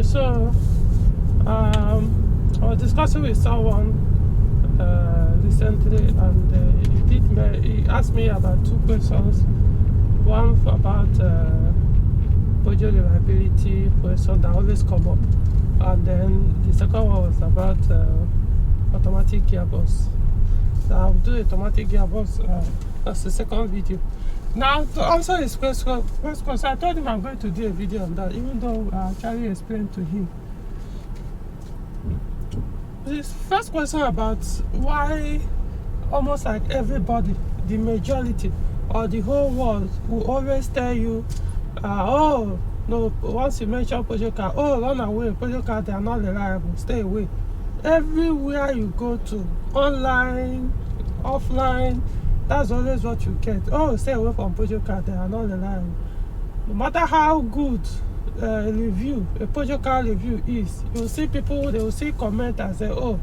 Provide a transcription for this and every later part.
So I was discussing with someone recently, and he asked me about two questions. One about Peugeot reliability question that always come up, and then the second one was about automatic gearbox. So I'll do automatic gearbox. That's the second video. Now, to answer his first question, I told him I'm going to do a video on that, even though I actually explained to him. His first question about why almost like everybody, the majority, or the whole world will always tell you, oh, no, once you mention Peugeot car, oh, run away, Peugeot car, they are not reliable, stay away. Everywhere you go to, online, offline, that's always what you get. Oh, stay away from Peugeot car, they are not reliable. No matter how good a Peugeot car review is, you'll see people, they will see comment and say, oh,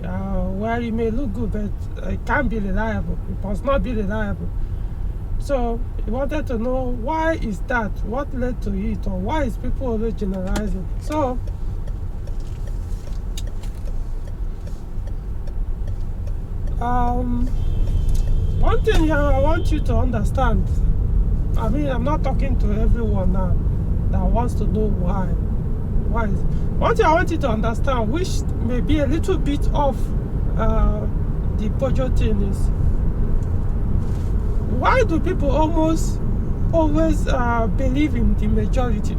well, it may look good, but it can't be reliable. It must not be reliable. So he wanted to know, why is that? What led to it? Or why is people always generalizing? So one thing here I want you to understand, I mean, I'm not talking to everyone now that wants to know why. One thing I want you to understand, which may be a little bit of the Peugeot thing, is why do people always believe in the majority?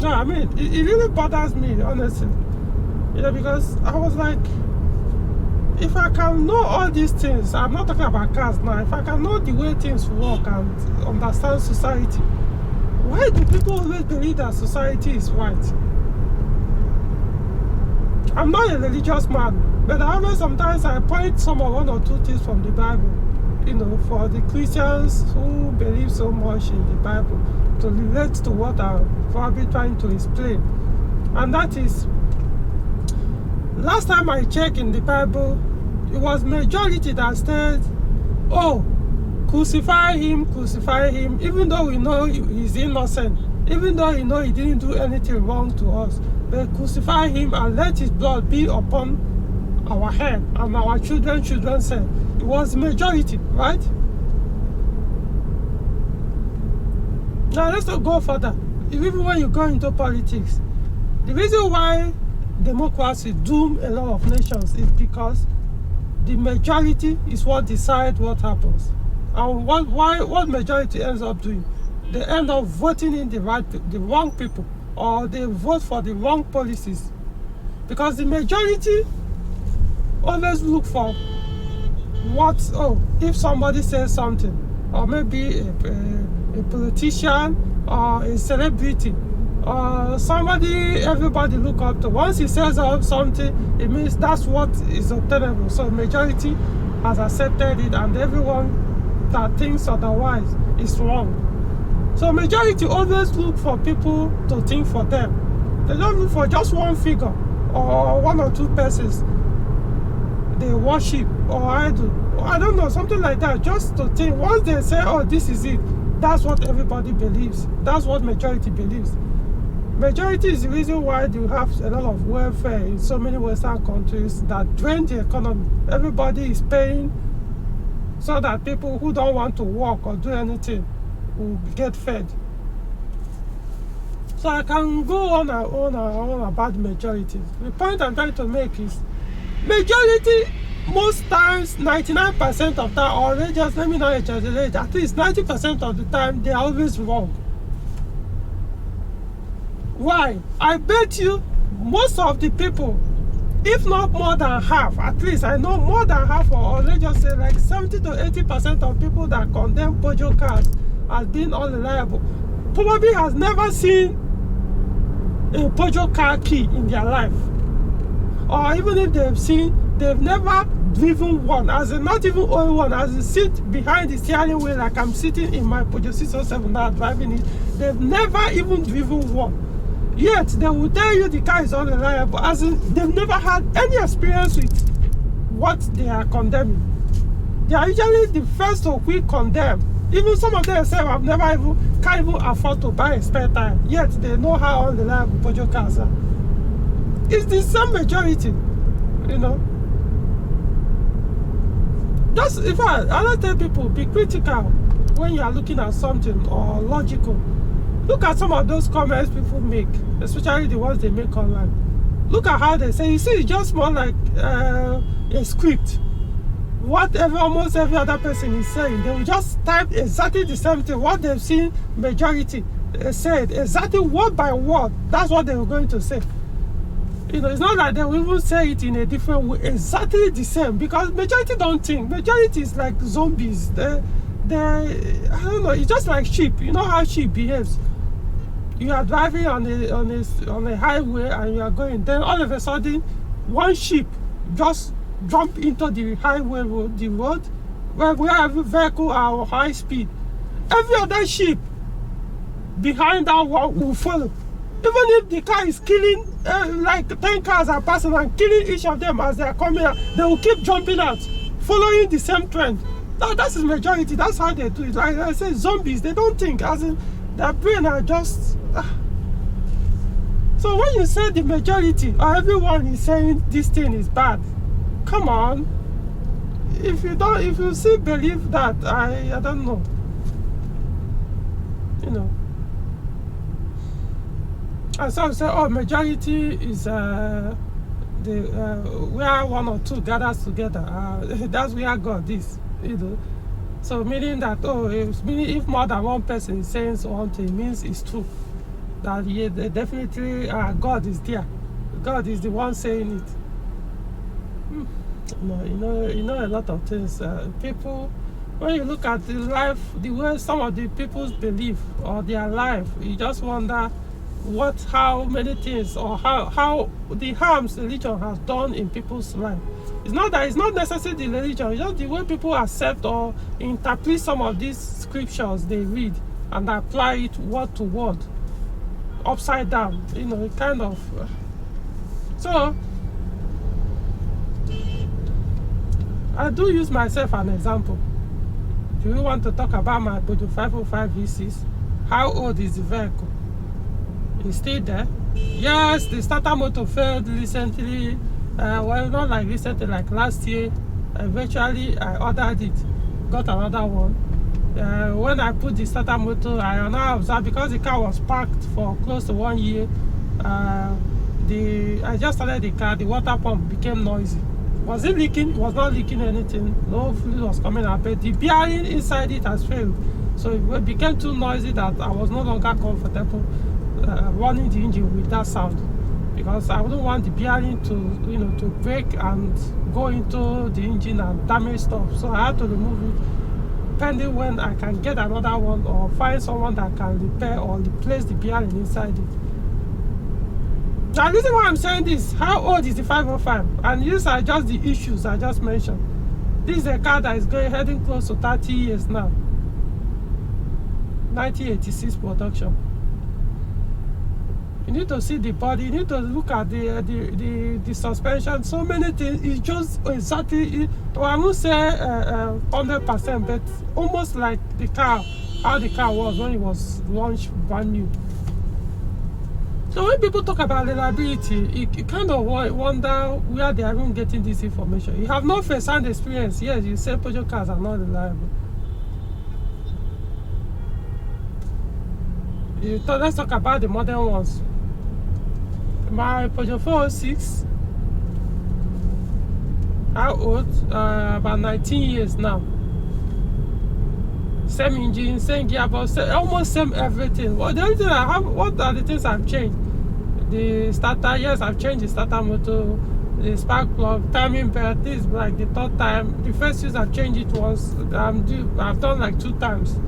No, I mean, it really bothers me, honestly. You know, because I was like, if I can know all these things, I'm not talking about cars now, if I can know the way things work and understand society, why do people always believe that society is right? I'm not a religious man, but I always sometimes I point some of one or two things from the Bible, you know, for the Christians who believe so much in the Bible to relate to what I'm probably trying to explain. And that is, last time I checked in the Bible, it was majority that said, oh, crucify him, even though we know he's innocent, even though we know he didn't do anything wrong to us, but crucify him and let his blood be upon our head and our children's head. It was majority, right? Now let's not go further. Even when you go into politics, the reason why democracy doom a lot of nations is because the majority is what decides what happens. And what majority ends up doing? They end up voting in the wrong people, or they vote for the wrong policies. Because the majority always look for if somebody says something, or maybe a politician or a celebrity, or somebody everybody look up to. Once he says something, it means that's what is obtainable. So majority has accepted it, and everyone that thinks otherwise is wrong. So majority always look for people to think for them. They don't look for just one figure or one or two persons they worship or idol, or I don't know, something like that, just to think. Once they say, oh, this is it, that's what everybody believes. That's what majority believes. Majority is the reason why you have a lot of welfare in so many Western countries that drain the economy. Everybody is paying so that people who don't want to work or do anything will get fed. So I can go on and on about majority. The point I'm trying to make is, majority, most times, 99% of time, or let me not exaggerate, at least 90% of the time, they are always wrong. Why? I bet you most of the people, if not more than half, at least I know more than half, or let's just say like 70 to 80% of people that condemn Peugeot cars as being unreliable probably has never seen a Peugeot car key in their life. Or even if they've seen, they've never driven one, as in not even own one, as in sit behind the steering wheel like I'm sitting in my Peugeot 607 now driving it. They've never even driven one. Yet they will tell you the car is unreliable, as in they've never had any experience with what they are condemning. They are usually the first to quick condemn Even some of them say I've never even can't even afford to buy a spare tire, yet they know how unreliable Peugeot cars are. It's the same majority, you know. Just in fact, I don't tell people be critical when you are looking at something or logical. Look at some of those comments people make, especially the ones they make online. Look at how they say. You see, it's just more like a script. Whatever almost every other person is saying, they will just type exactly the same thing. What they've seen majority said, exactly word by word. That's what they were going to say. You know, it's not like they will even say it in a different way, exactly the same, because majority don't think. Majority is like zombies. They I don't know, it's just like sheep. You know how sheep behaves. You are driving on a highway and you are going, then all of a sudden one sheep just jump into the highway road, the road where every vehicle are high speed. Every other sheep behind that one will follow. Even if the car is killing, like 10 cars are passing and killing each of them as they are coming out, they will keep jumping out, following the same trend. That's majority. That's how they do it. Like I say, zombies, they don't think, as in their brain are just. So when you say the majority or everyone is saying this thing is bad, come on. If you still believe that, I don't know. You know. And some say, oh, majority is where one or two gathers together. That's where God is, you know. So meaning that, if more than one person is saying something, it means it's true. That yeah, definitely God is there. God is the one saying it. You know a lot of things. People, when you look at the life, the way some of the people's belief or their life, you just wonder how many things or how the harms religion has done in people's life. It's not necessarily the religion, it's just the way people accept or interpret some of these scriptures they read and apply it word to word, upside down, you know, kind of. So I do use myself as an example. Do you want to talk about my Peugeot 505 V6? How old is the vehicle? It's still there. Yes, the starter motor failed recently. Well, not like recently, like last year. Eventually, I ordered it, got another one. When I put the starter motor, I now observed, because the car was parked for close to 1 year. I just started the car. The water pump became noisy. Was it leaking? It was not leaking anything. No fluid was coming out, but the bearing inside it has failed. So it became too noisy that I was no longer comfortable running the engine with that sound, because I wouldn't want the bearing to break and go into the engine and damage stuff. So I had to remove it, pending when I can get another one or find someone that can repair or replace the bearing inside it. Now, the reason why I'm saying this, how old is the 505? And these are just the issues I just mentioned. This is a car that is heading close to 30 years now. 1986 production. You need to see the body. You need to look at the suspension. So many things. It's just exactly. Well, I won't say 100%, but almost like the car, how the car was when it was launched brand new. So when people talk about reliability, you kind of wonder where they are even getting this information. You have no first-hand experience. Yes, you say Peugeot cars are not reliable. Let's talk about the modern ones. My Peugeot 406, how old? About 19 years now. Same engine, same gearbox, almost same everything. Well, the only thing I have, what are the things I've changed? The starter, yes, I've changed the starter motor, the spark plug, timing belt. This is like the third time. The first use I've changed it once. I've done like 2 times.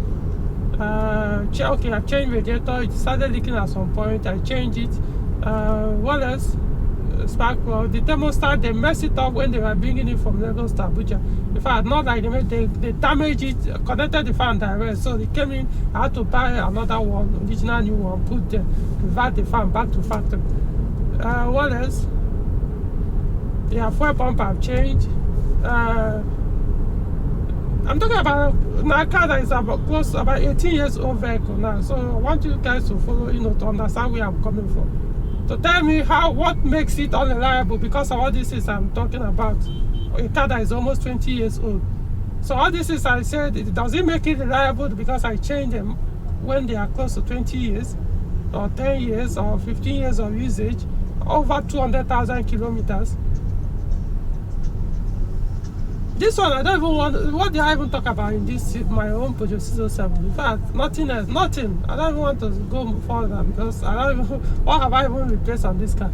Okay, I've changed radiator. It started leaking at some point. I changed it. What else? Spark plug. The thermostat, they messed it up when they were bringing it from Lagos to Abuja. In fact, not like they damaged it, connected the fan direct. So they came in, I had to buy another one, original new one, put there, convert the fan back to factory. What else? Yeah, fuel pump I've changed. I'm talking about my car that is about close to about 18 years old vehicle now. So I want you guys to follow, to understand where I'm coming from. To tell me what makes it unreliable, because of all this is I'm talking about a car that is almost 20 years old. So all this is I said, does it make it reliable because I change them when they are close to 20 years or 10 years or 15 years of usage, over 200,000 kilometers? This one, I don't even want, what did I even talk about in this, my own Peugeot 607? In fact, nothing else, nothing. I don't even want to go further because I don't even, what have I even replaced on this car?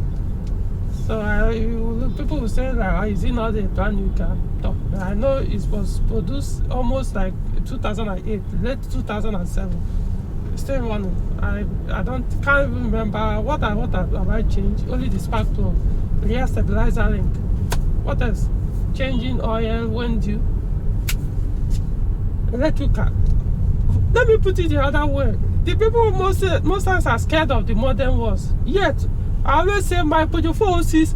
So people will say like, oh, is it not a brand new car? No, I know it was produced almost like 2008, late 2007. Still running. I can't even remember what have I changed. Only the spark plug, rear stabilizer link. What else? Changing oil, window, electric car. Let me put it the other way. The people most times are scared of the modern ones. Yet, I always say my Peugeot 406,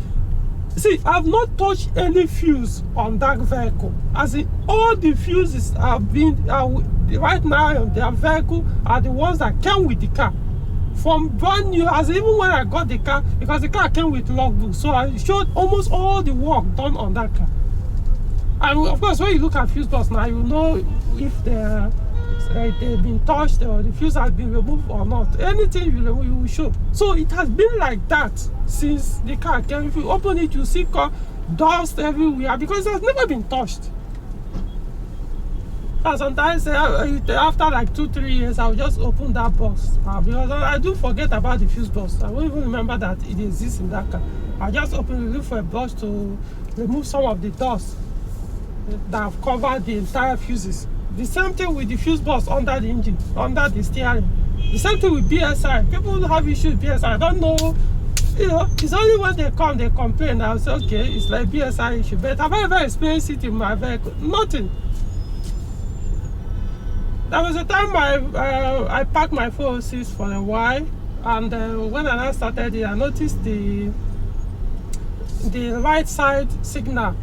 see, I've not touched any fuse on that vehicle. As in, all the fuses have been, right now on their vehicle are the ones that came with the car. From brand new, as even when I got the car, because the car came with logbook, so I showed almost all the work done on that car. And of course, when you look at fuse box now, you know if they've been touched or the fuse has been removed or not. Anything you remove, you will show. So it has been like that since the car came. If you open it, you see dust everywhere because it has never been touched. And sometimes after like 2-3 years, I'll just open that box because I do forget about the fuse box. I won't even remember that it exists in that car. I just open it, look for a brush to remove some of the dust that have covered the entire fuses. The same thing with the fuse box under the engine, under the steering. The same thing with BSI. People have issues with BSI. I don't know. It's only when they come, they complain. I'll say, okay, it's like BSI issue. But have I ever experienced it in my vehicle? Nothing. There was a time I parked my 406 for a while, and when I started it, I noticed the right side signal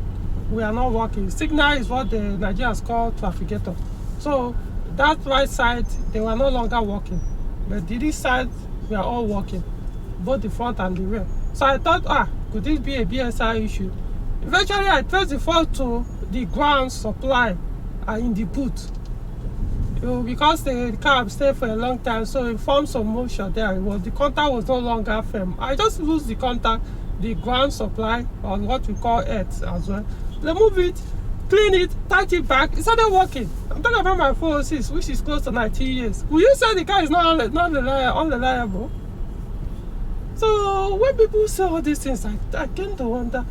we are not working. Signal is what the Nigerians call trafficator. So that right side, they were no longer working. But this side, we are all working, both the front and the rear. So I thought, could this be a BSI issue? Eventually, I traced the fault to the ground supply in the boot. Because the car stayed for a long time, so it formed some motion there. The contact was no longer firm. I just lose the contact, the ground supply, or what we call earth as well. Remove it, clean it, touch it back. It started working. I'm talking about my 406, which is close to 19 years. Will you say the car is not unreliable? So when people say all these things, I tend to wonder,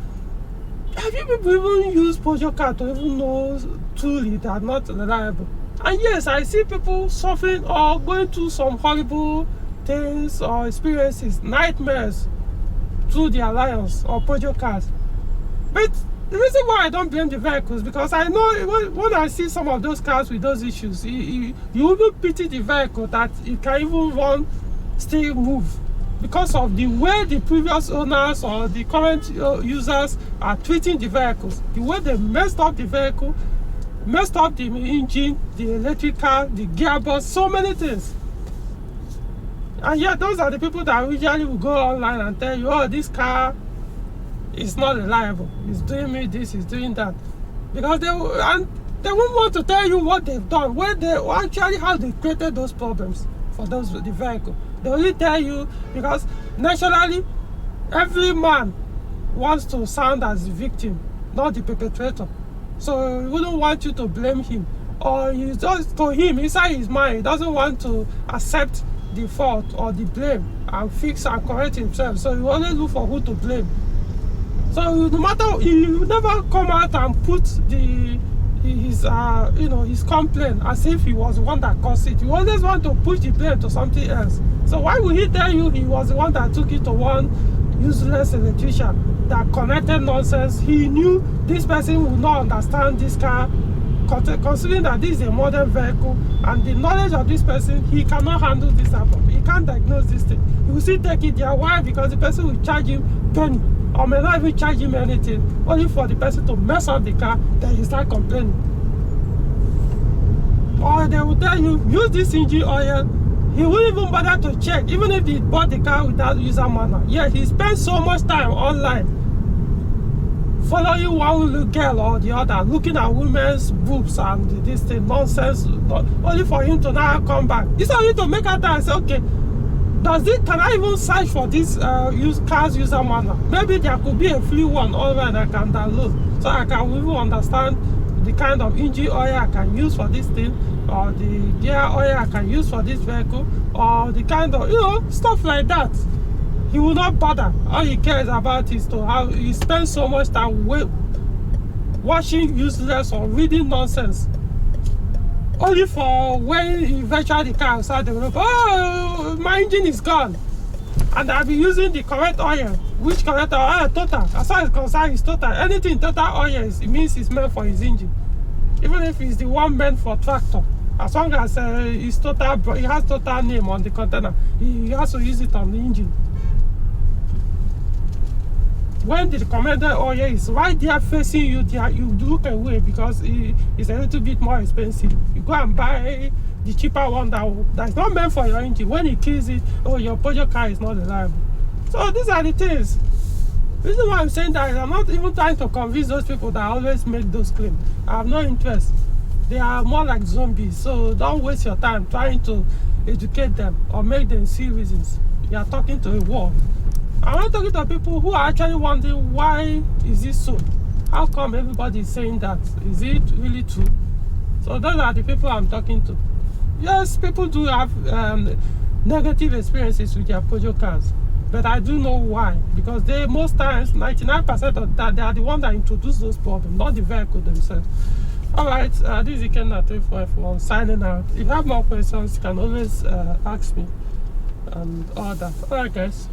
have you people even used Peugeot car to even know truly they are not reliable? And yes, I see people suffering or going through some horrible things or experiences, nightmares, through the Alliance or Peugeot cars. But the reason why I don't blame the vehicles, because I know when I see some of those cars with those issues, you even pity the vehicle that it can even still move, because of the way the previous owners or the current users are treating the vehicles, the way they messed up the vehicle, messed up the engine, the electric car, the gearbox, so many things. And yet those are the people that usually will go online and tell you, oh, this car is not reliable, it's doing me this, it's doing that. Because they won't want to tell you what they've done, actually how they created those problems for the vehicle. They only tell you because naturally every man wants to sound as the victim, not the perpetrator. So he wouldn't want you to blame him, or he's just, to him, inside his mind, he doesn't want to accept the fault or the blame and fix and correct himself. So he always look for who to blame. So no matter, he will never come out and put his complaint as if he was the one that caused it. He always want to push the blame to something else. So why would he tell you he was the one that took it to one useless electrician that connected nonsense? He knew this person would not understand this car, considering that this is a modern vehicle, and the knowledge of this person, he cannot handle this happen. He can't diagnose this thing. He will still take it there. Why? Because the person will charge him penny, or may not even charge him anything, only for the person to mess up the car, then he start complaining. or they will tell you use this engine oil. He wouldn't even bother to check, even if he bought the car without user manual. Yeah, he spends so much time online following one little girl or the other, looking at women's boobs and this thing nonsense, only for him to now come back. It's only to make her time and say, okay, can I even search for this car's user manual? Maybe there could be a free one online I can download, so I can even understand the kind of engine oil I can use for this thing, or the gear oil I can use for this vehicle, or the kind of, stuff like that. He will not bother. All he cares about is to how he spends so much time watching useless or reading nonsense. Only for when eventually the car outside the road, oh, my engine is gone. And I'll be using the correct oil. Which correct oil? Total. As far as concerned, it's total. Anything total oil it means it's meant for his engine. Even if it's the one meant for tractor. As long as it's total, it has total name on the container, he has to use it on the engine. When the recommended oil is right there facing you, you look away because it's a little bit more expensive. You go and buy the cheaper one that's not meant for your engine. When it kills it, oh, your Peugeot car is not reliable. So these are the things. The reason why I'm saying that is I'm not even trying to convince those people that always make those claims. I have no interest. They are more like zombies. So don't waste your time trying to educate them or make them see reasons. You are talking to a wall. I'm not talking to people who are actually wondering why is this so? How come everybody is saying that? Is it really true? So those are the people I'm talking to. Yes, people do have negative experiences with their Peugeot cars, but I do know why. Because most times, 99% of that, they are the ones that introduce those problems, not the vehicle themselves. Alright, this is Ikenna 341 signing out. If you have more questions, you can always ask me and all that. Alright guys.